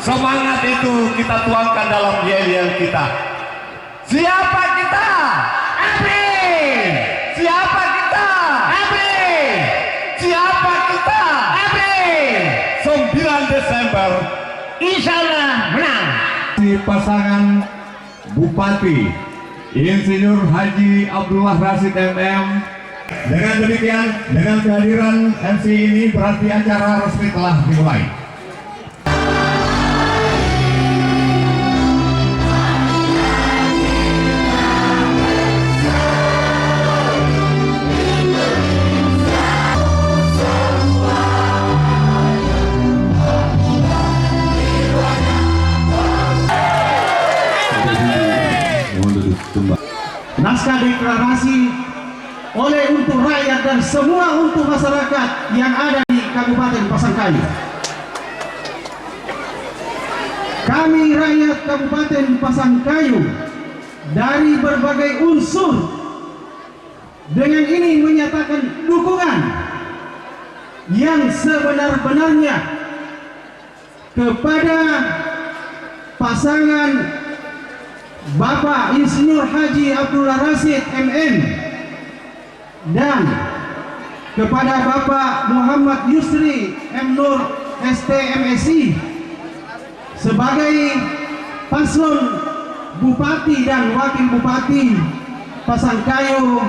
semangat itu kita tuangkan dalam yel-yel kita. Siapa kita? ABRI! Siapa kita? ABRI! Siapa kita? ABRI! 9 Desember insya Allah menang. Pasangan Bupati Insinyur Haji Abdullah Rasid MM. Dengan demikian, dengan kehadiran MC ini berarti acara resmi telah dimulai. Naskah deklarasi oleh untuk rakyat dan semua untuk masyarakat yang ada di Kabupaten Pasangkayu. Kami rakyat Kabupaten Pasangkayu dari berbagai unsur dengan ini menyatakan dukungan yang sebenar-benarnya kepada pasangan Bapak Insinyur Haji Abdullah Rasid MM dan kepada Bapak Muhammad Yusri M. Nur STMSI sebagai paslon Bupati dan Wakil Bupati Pasangkayu.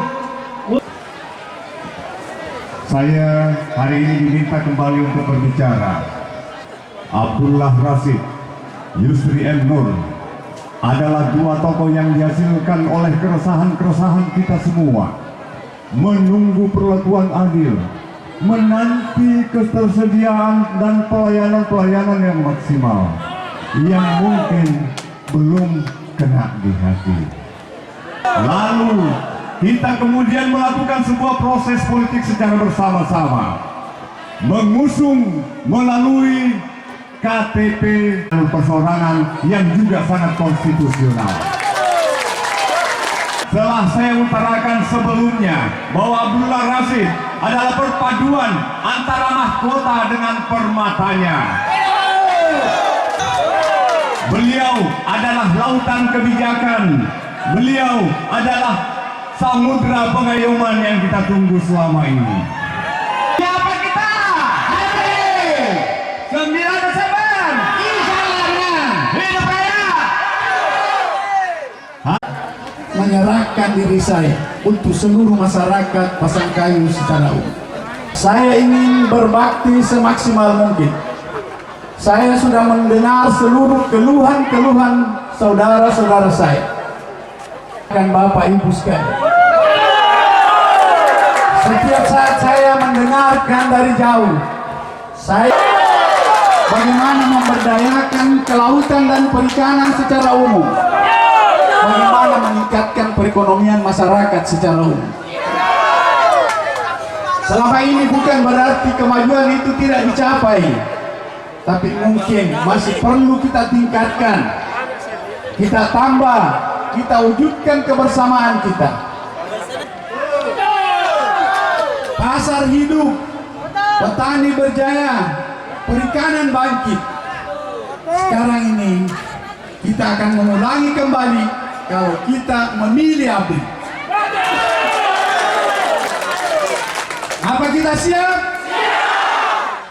Saya hari ini diminta kembali untuk berbicara. Abdullah Rasid, Yusri M. Nur adalah dua tokoh yang dihasilkan oleh keresahan-keresahan kita semua. Menunggu perlakuan adil, menanti ketersediaan dan pelayanan-pelayanan yang maksimal, yang mungkin belum kena di hati. Lalu kita kemudian melakukan sebuah proses politik secara bersama-sama, mengusung melalui KTP persorangan yang juga sangat konstitusional. Setelah saya utarakan sebelumnya bahwa Abdullah Rasid adalah perpaduan antara mahkota dengan permatanya. Beliau adalah lautan kebijakan. Beliau adalah samudra pengayoman yang kita tunggu selama ini. Siapa kita? ABRI! 9 Desember insya Allah menang. Hidup raya! Menyerahkan diri saya untuk seluruh masyarakat Pasangkayu secara umum. Saya ingin berbakti semaksimal mungkin. Saya sudah mendengar seluruh keluhan-keluhan saudara-saudara saya dan Bapak Ibu sekalian. Setiap saat saya mendengarkan dari jauh, saya bagaimana memberdayakan kelautan dan perikanan secara umum, bagaimana meningkatkan perekonomian masyarakat secara umum. Selama ini bukan berarti kemajuan itu tidak dicapai, tapi mungkin masih perlu kita tingkatkan, kita tambah, kita wujudkan kebersamaan kita. Pasar hidup, petani berjaya, perikanan bangkit. Sekarang ini kita akan mengulangi kembali kalau kita memilih ABRI. Apa kita siap?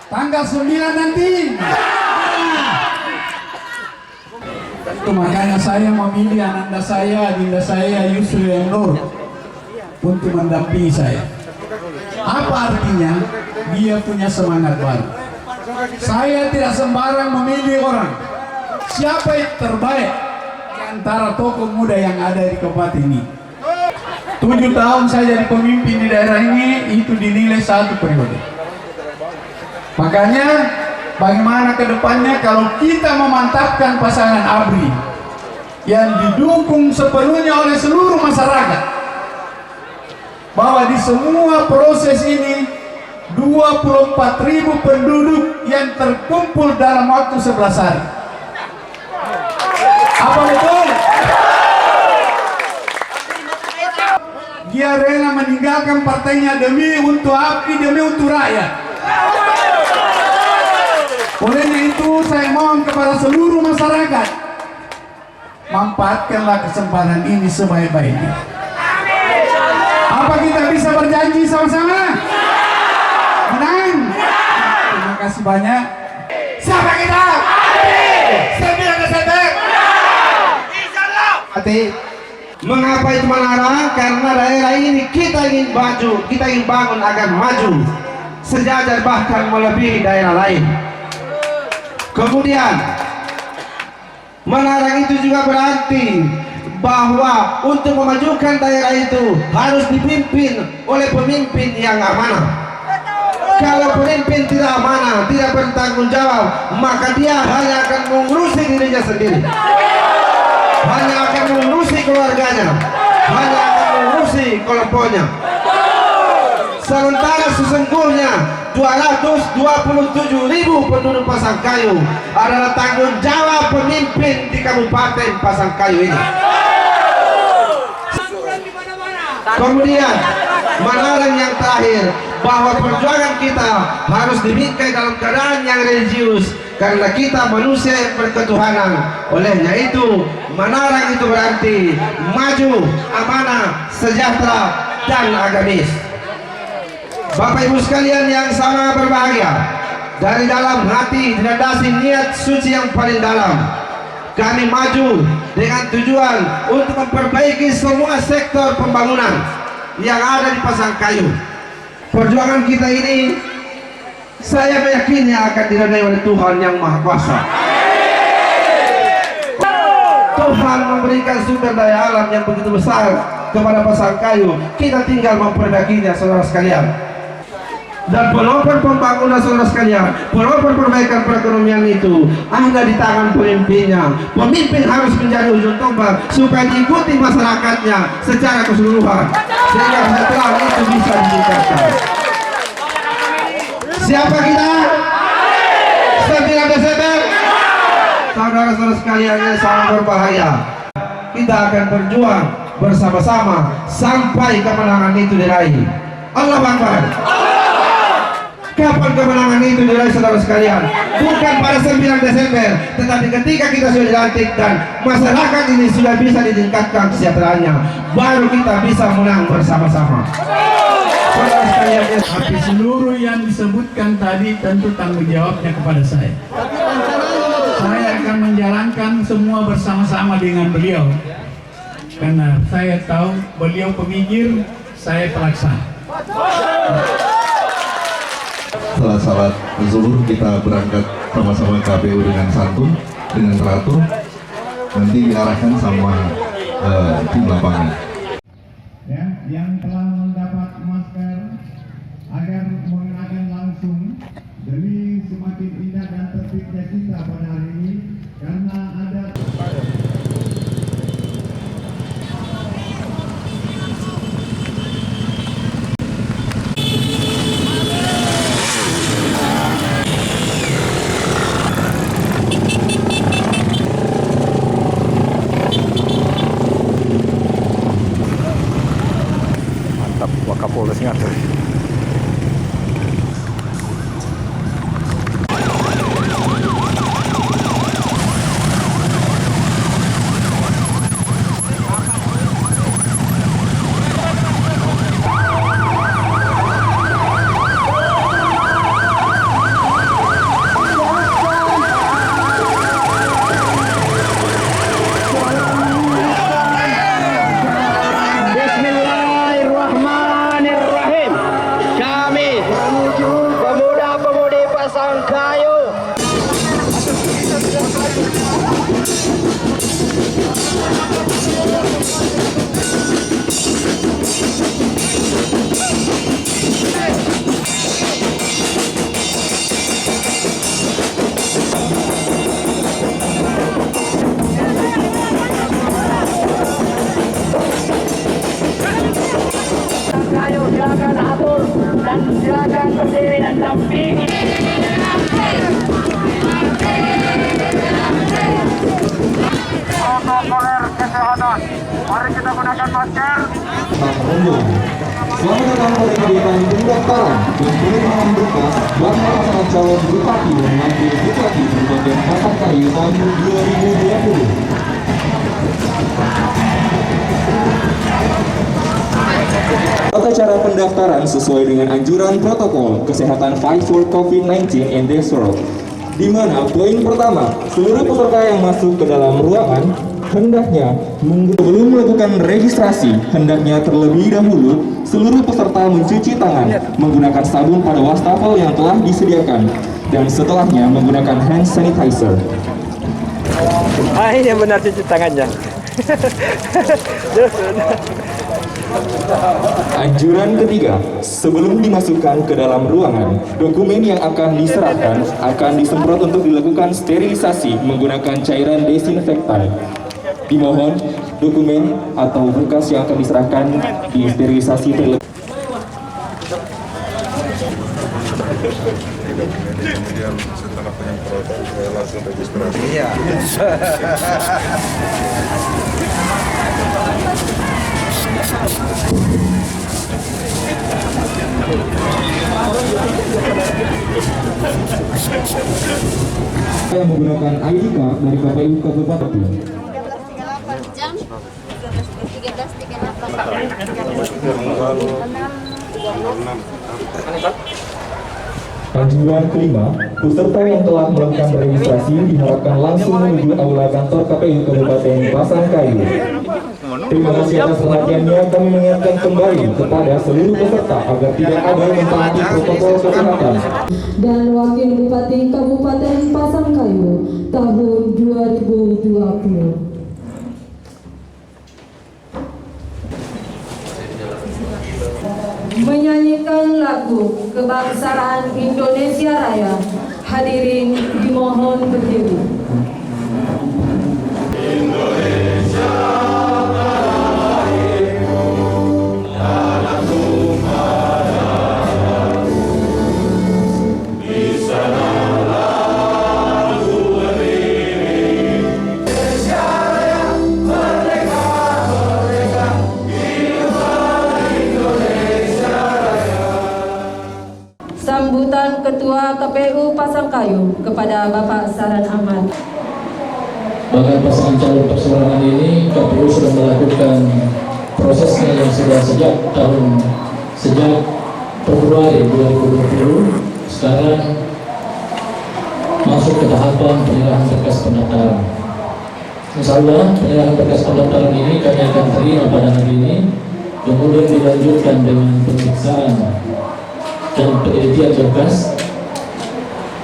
Tanggal 9 nanti. Itu makanya saya memilih ananda saya, dinda saya, Yusri M. Nur untuk mendampingi saya. Apa artinya? Dia punya semangat baru. Saya tidak sembarang memilih orang. Siapa yang terbaik di antara tokoh muda yang ada di kabupaten ini? 7 tahun saya jadi pemimpin di daerah ini, itu dinilai 1 periode. Makanya bagaimana ke depannya kalau kita memantapkan pasangan ABRI yang didukung sepenuhnya oleh seluruh masyarakat, bahwa di semua proses ini 24.000 penduduk yang terkumpul dalam waktu 11 hari. Apa betul? Dia rela meninggalkan partainya demi untuk ABRI, demi untuk rakyat. Oleh itu saya mohon kepada seluruh masyarakat, manfaatkanlah kesempatan ini sebaik-baiknya. Apa kita bisa berjanji sama-sama? Menang. Terima kasih banyak. Siapa kita? Sembilan Desember. Hati. Mengapa itu melarang? Karena daerah ini kita ingin maju, kita ingin bangun agar maju, sejajar bahkan melebihi daerah lain. Kemudian melarang itu juga berarti bahwa untuk memajukan daerah itu harus dipimpin oleh pemimpin yang amanah. Kalau pemimpin tidak amanah, tidak bertanggung jawab, maka dia hanya akan mengurusi dirinya sendiri, hanya akan mengurusi keluarganya, hanya akan mengurusi kelompoknya. Sementara sesungguhnya 227.000 penduduk Pasangkayu adalah tanggung jawab pemimpin di Kabupaten Pasangkayu ini. Kemudian melarang yang terakhir bahwa perjuangan kita harus dibingkai dalam keadaan yang religius, karena kita manusia yang berketuhanan. Olehnya itu melarang itu berarti maju, amanah, sejahtera, dan agamis. Bapak Ibu sekalian yang sangat berbahagia, dari dalam hati dilandasi niat suci yang paling dalam, kami maju dengan tujuan untuk memperbaiki semua sektor pembangunan yang ada di Pasangkayu. Perjuangan kita ini saya meyakini akan diridhai oleh Tuhan yang Maha Kuasa. Tuhan memberikan sumber daya alam yang begitu besar kepada Pasangkayu. Kita tinggal memperbaikinya, saudara sekalian. Dan pelopor pembangunan, saudara sekalian, pelopor perbaikan perekonomian itu ada di tangan pemimpinnya. Pemimpin harus menjadi ujung tombak supaya diikuti masyarakatnya secara keseluruhan, sehingga kesejahteraan itu bisa ditingkatkan. Siapa kita? 9 Desember. Saudara-saudara sekalian yang sangat berbahaya, kita akan berjuang bersama-sama sampai kemenangan itu diraih. Allahu Akbar. Kapan kemenangan itu diraih, saudara sekalian? Bukan pada 9 Desember, tetapi ketika kita sudah dilantik dan masyarakat ini sudah bisa ditingkatkan kesejahteraannya, baru kita bisa menang bersama-sama. Saudara sekalian, Tapi seluruh yang disebutkan tadi tentu tanggung jawabnya kepada saya. Saya akan menjalankan semua bersama-sama dengan beliau, karena saya tahu beliau pemikir, saya pelaksana. Setelah salat zuhur kita berangkat sama-sama KPU dengan santun, dengan teratur, nanti diarahkan sama tim lapangan. Ya, yang telah mendapat masker agar mengenakan langsung demi semakin indah dan tertibnya kita pada hari ini, karena ada Wakapolres Ngatur. Silakan atur dan silakan berdiri dan dampingi. Protokol kesehatan, mari kita gunakan masker. Selamat datang pada kegiatan pendaftaran dan penerimaan berkas bakal calon bupati dan wakil bupati Kabupaten Pasangkayu tahun 2020. Tata cara pendaftaran sesuai dengan anjuran protokol kesehatan Fight for COVID-19 in this world. Di mana poin pertama, seluruh peserta yang masuk ke dalam ruangan hendaknya sebelum melakukan registrasi, hendaknya terlebih dahulu seluruh peserta mencuci tangan menggunakan sabun pada wastafel yang telah disediakan dan setelahnya menggunakan hand sanitizer. Ini yang benar cuci tangannya. Anjuran ketiga, sebelum dimasukkan ke dalam ruangan, dokumen yang akan diserahkan akan disemprot untuk dilakukan sterilisasi menggunakan cairan desinfektan. Dimohon dokumen atau berkas yang akan diserahkan disterilisasi terlebih. Kemudian setelah penyemprotan saya langsung registrasi. Iya. Yang menggunakan ID card dari KPU Kabupaten. 13.38 jam 13.38 Anjuran kelima, peserta yang telah melakukan registrasi diharapkan langsung menuju aula kantor KPU Kabupaten Pasangkayu. Terima kasih atas perhatiannya. Kami mengingatkan kembali kepada seluruh peserta agar tidak ada mentaati protokol kesehatan. Dan Wakil Bupati Kabupaten Pasangkayu tahun 2020. Menyanyikan lagu kebangsaan Indonesia Raya. Hadirin dimohon berdiri. Sambutan Ketua KPU Pasangkayu kepada Bapak Saran Ahmad. Bahkan pasangan calon perseorangan ini KPU sudah melakukan prosesnya yang sudah sejak Februari 2020. Sekarang masuk ke tahapan penyerahan berkas pendaftaran. Insya Allah penyerahan berkas pendaftaran ini kami akan terima pada hari ini, kemudian dilanjutkan dengan pemeriksaan dan penelitian berkas.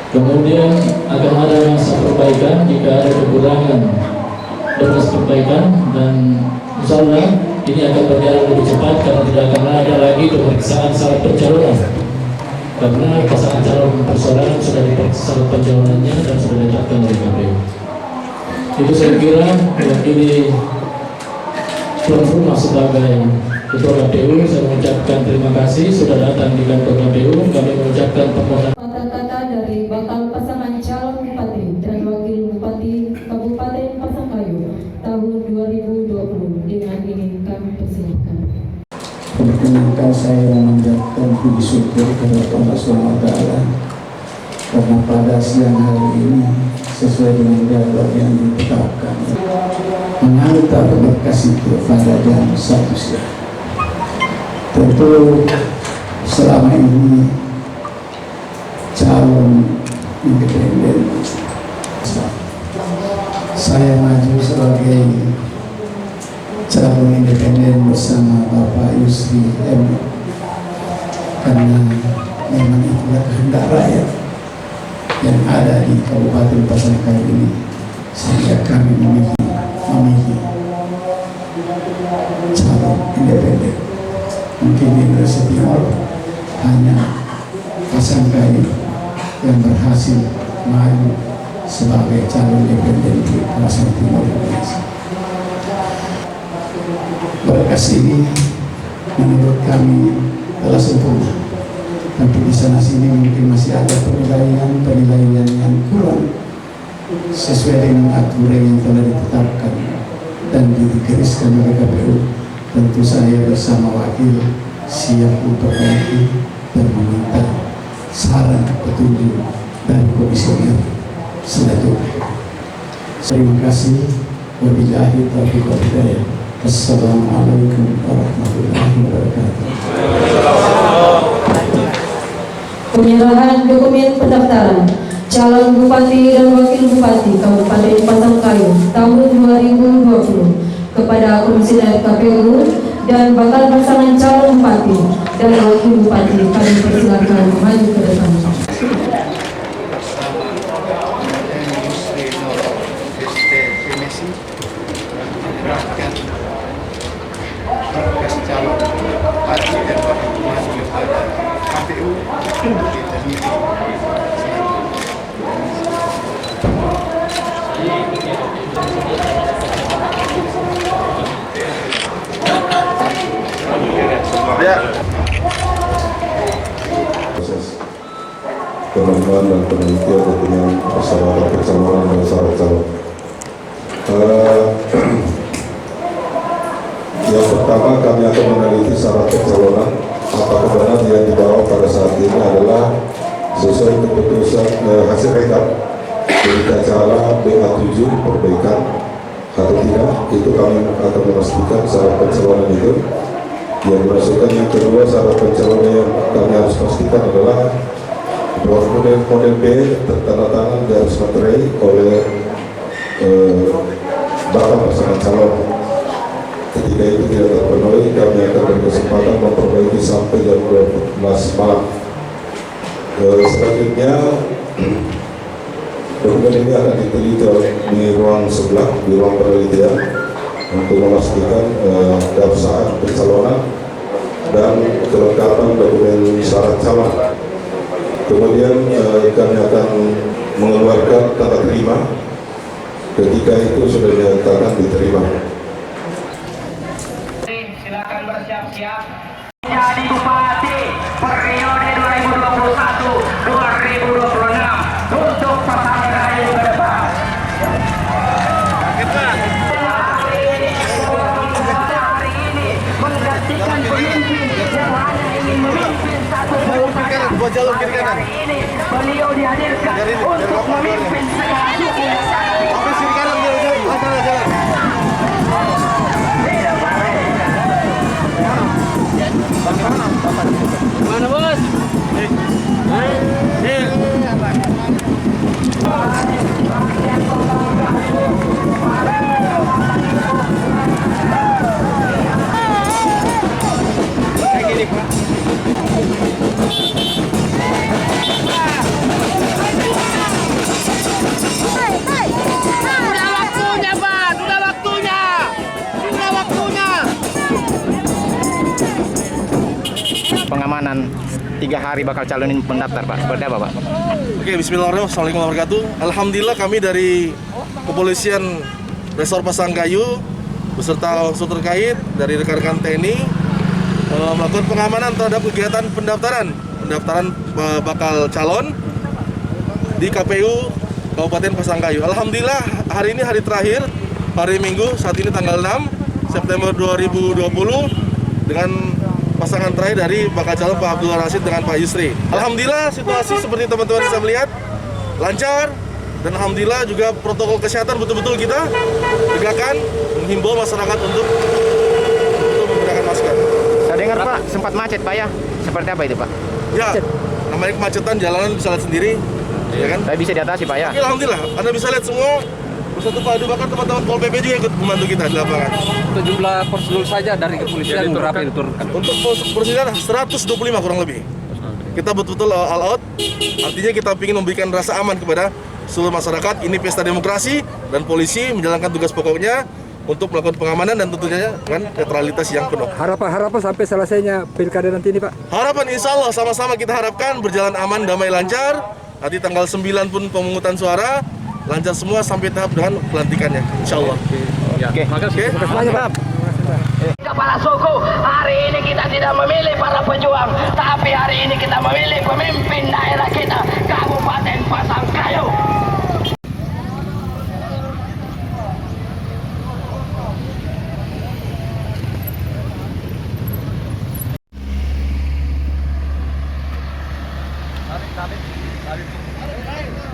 Kemudian akan ada masa perbaikan jika ada kekurangan berkas perbaikan, dan insya Allah ini akan berjalan lebih cepat karena tidak akan ada lagi pemeriksaan syarat pencalonan, karena pasangan calon perseorangan sudah diperiksa syarat pencalonannya dan sudah ditetapkan oleh KPU. Itu saya kira mewakili tuan rumah sebagai Ketua KPU, saya mengucapkan terima kasih sudah datang di kantor KPU. Kami mengucapkan permohonan. Kata-kata dari bakal pasangan calon bupati dan wakil bupati Kabupaten Pasangkayu tahun 2020 dengan ini kami persilakan. Perkenankan saya memanjatkan puji syukur kepada Allah SWT karena pada siang hari ini sesuai dengan jadwal yang ditetapkan mengantar berkas itu pada jam 1 siang. Tentu selama ini calon independen saya maju sebagai calon independen bersama Bapak Yusri M, karena memang itulah kehendak rakyat yang ada di Kabupaten Pasangkayu ini, sehingga kami memilih calon independen. Mungkin di Indonesia Timur hanya Pasangkayu yang berhasil maju sebagai calon independen di Indonesia Timur Indonesia. Berkas ini menurut kami telah sempurna, tapi di sana sini mungkin masih ada penilaian yang kurang sesuai dengan aturan yang telah ditetapkan dan digariskan oleh KPU. Tentu saya bersama wakil siap memperbaiki dan meminta saran petunjuk dari komisioner selanjutnya. Terima kasih. Wabillahi taufiq wal hidayah. Assalamualaikum warahmatullahi wabarakatuh. Penyerahan dokumen pendaftaran calon bupati dan wakil bupati Kabupaten Pasangkayu tahun 2020 kepada Komisioner KPU dan bakal pasangan calon bupati dan wakil bupati kami persilakan maju ke depan. Proses pengembangan dan penelitian dengan persyaratan pencalonan dan syarat calon. Yang pertama kami akan meneliti syarat pencalonan. Apakah benar yang dibawa pada saat ini adalah sesuai keputusan hasil rekap berita acara BA7 perbaikan atau tidak? Itu kami akan memastikan syarat pencalonan itu. Yang dimasukkan yang kedua, syarat pencalonan yang kami harus pastikan adalah bahwa model B tertanda-tangan garis materai oleh bakal pasangan calon. Ketika itu tidak terpenuhi, kami akan berkesempatan memperbaiki sampai jam 12 malam. Selanjutnya, dokumen ini akan diteliti di ruang sebelah, di ruang penelitian untuk memastikan daftar pencalonan dan kelengkapan dokumen syarat calon. Kemudian kami akan mengeluarkan tanda terima ketika itu sudah dinyatakan diterima. Silakan bersiap-siap jadi bupati periode 2021-2026 untuk Pasangkayu ke depan. Hari ini menggantikan pemimpin yang hanya ingin memimpin satu saja. Hari ini beliau dihadirkan untuk memimpin segala suku yang ada di mana bos? Sudah waktunya Pak, sudah waktunya. Sudah waktunya. Pengamanan 3 hari bakal calonin pendaftar Pak, seperti apa Pak? Oke, bismillahirrahmanirrahim. Assalamualaikum warahmatullahi wabarakatuh. Alhamdulillah kami dari Kepolisian Resor Pasangkayu beserta unsur terkait dari rekan-rekan TNI melakukan pengamanan terhadap kegiatan pendaftaran bakal calon di KPU Kabupaten Pasangkayu. Alhamdulillah hari ini hari terakhir, hari Minggu, saat ini tanggal 6 September 2020 dengan pasangan terakhir dari bakal calon Pak Abdul Rashid dengan Pak Yusri. Alhamdulillah situasi seperti teman-teman bisa melihat lancar dan alhamdulillah juga protokol kesehatan betul-betul kita tegakkan, menghimbau masyarakat untuk menggunakan masker. Saya dengar Pak sempat macet Pak ya, seperti apa itu Pak? Ya, namanya kemacetan jalanan bisa lihat sendiri, ya kan? Tapi bisa diatasi Pak ya? Oke, alhamdulillah, Anda bisa lihat semua bersatu padu, bahkan teman-teman Pol PP juga ikut membantu kita di lapangan. Untuk jumlah prosedur saja dari kepolisian berapa diturunkan? Untuk prosedur 125 kurang lebih. Kita betul-betul all out, artinya kita ingin memberikan rasa aman kepada seluruh masyarakat. Ini pesta demokrasi dan polisi menjalankan tugas pokoknya untuk melakukan pengamanan dan tentunya dengan netralitas yang penuh. Harapan sampai selesainya pilkada nanti ini Pak? Harapan insya Allah sama-sama kita harapkan berjalan aman, damai, lancar. Nanti tanggal 9 pun pemungutan suara lancar semua sampai tahap dengan pelantikannya, insya Allah. Oke, makasih. Terima kasih Pak. Kepala suku, hari ini kita tidak memilih para pejuang, tapi hari ini kita memilih pemimpin daerah kita, Kabupaten Pasangkayu. Tadi.